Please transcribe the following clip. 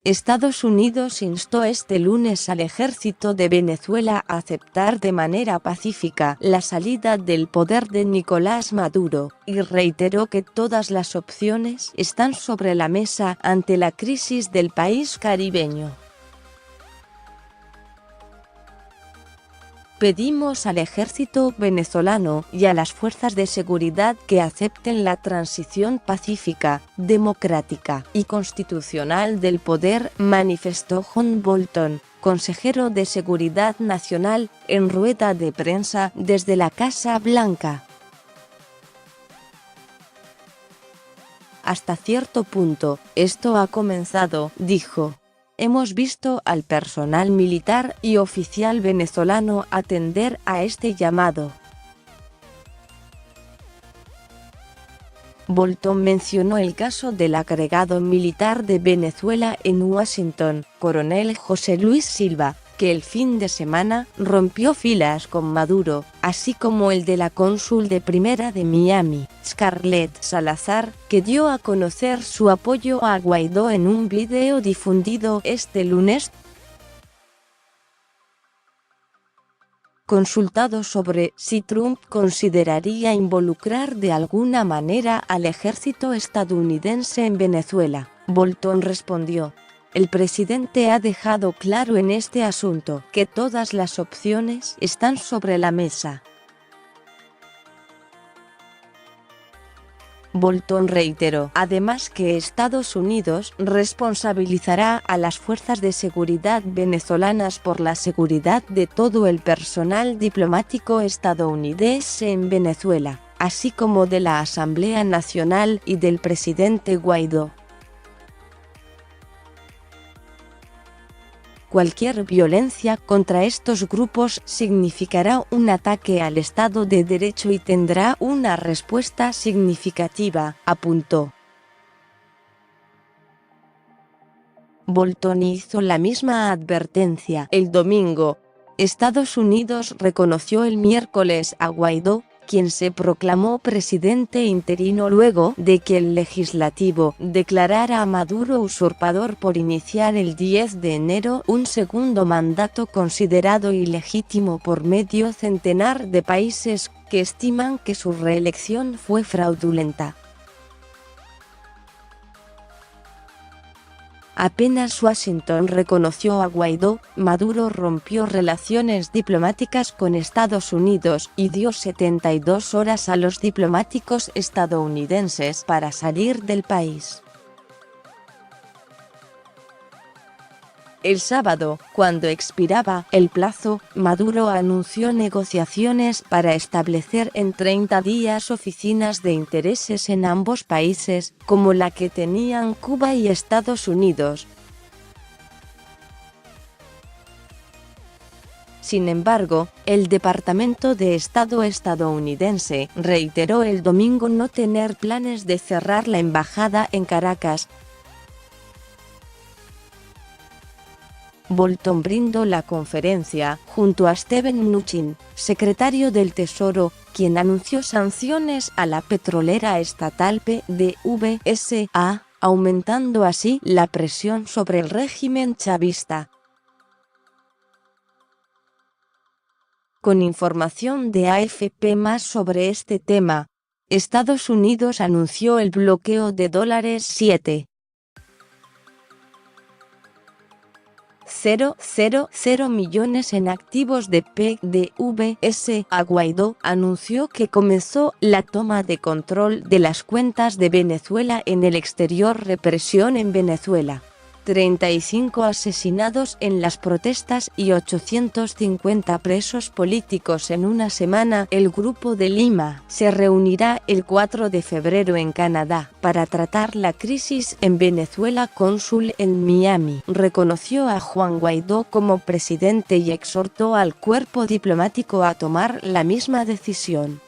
Estados Unidos instó este lunes al ejército de Venezuela a aceptar de manera pacífica la salida del poder de Nicolás Maduro, y reiteró que todas las opciones están sobre la mesa ante la crisis del país caribeño. Pedimos al ejército venezolano y a las fuerzas de seguridad que acepten la transición pacífica, democrática y constitucional del poder, manifestó John Bolton, consejero de Seguridad Nacional, en rueda de prensa desde la Casa Blanca. Hasta cierto punto, esto ha comenzado, dijo. Hemos visto al personal militar y oficial venezolano atender a este llamado. Bolton mencionó el caso del agregado militar de Venezuela en Washington, coronel José Luis Silva, que el fin de semana rompió filas con Maduro, así como el de la cónsul de primera de Miami, Scarlett Salazar, que dio a conocer su apoyo a Guaidó en un video difundido este lunes. Consultado sobre si Trump consideraría involucrar de alguna manera al ejército estadounidense en Venezuela, Bolton respondió: el presidente ha dejado claro en este asunto que todas las opciones están sobre la mesa. Bolton reiteró, además, que Estados Unidos responsabilizará a las fuerzas de seguridad venezolanas por la seguridad de todo el personal diplomático estadounidense en Venezuela, así como de la Asamblea Nacional y del presidente Guaidó. Cualquier violencia contra estos grupos significará un ataque al Estado de Derecho y tendrá una respuesta significativa, apuntó. Bolton hizo la misma advertencia el domingo. Estados Unidos reconoció el miércoles a Guaidó, quien se proclamó presidente interino luego de que el legislativo declarara a Maduro usurpador por iniciar el 10 de enero un segundo mandato considerado ilegítimo por medio centenar de países que estiman que su reelección fue fraudulenta. Apenas Washington reconoció a Guaidó, Maduro rompió relaciones diplomáticas con Estados Unidos y dio 72 horas a los diplomáticos estadounidenses para salir del país. El sábado, cuando expiraba el plazo, Maduro anunció negociaciones para establecer en 30 días oficinas de intereses en ambos países, como la que tenían Cuba y Estados Unidos. Sin embargo, el Departamento de Estado estadounidense reiteró el domingo no tener planes de cerrar la embajada en Caracas. Bolton brindó la conferencia junto a Steven Mnuchin, secretario del Tesoro, quien anunció sanciones a la petrolera estatal PDVSA, aumentando así la presión sobre el régimen chavista. Con información de AFP más sobre este tema, Estados Unidos anunció el bloqueo de $7.000 millones en activos de PDVSA. Guaidó anunció que comenzó la toma de control de las cuentas de Venezuela en el exterior. Represión en Venezuela. 35 asesinados en las protestas y 850 presos políticos en una semana. El Grupo de Lima se reunirá el 4 de febrero en Canadá para tratar la crisis en Venezuela. Cónsul en Miami reconoció a Juan Guaidó como presidente y exhortó al cuerpo diplomático a tomar la misma decisión.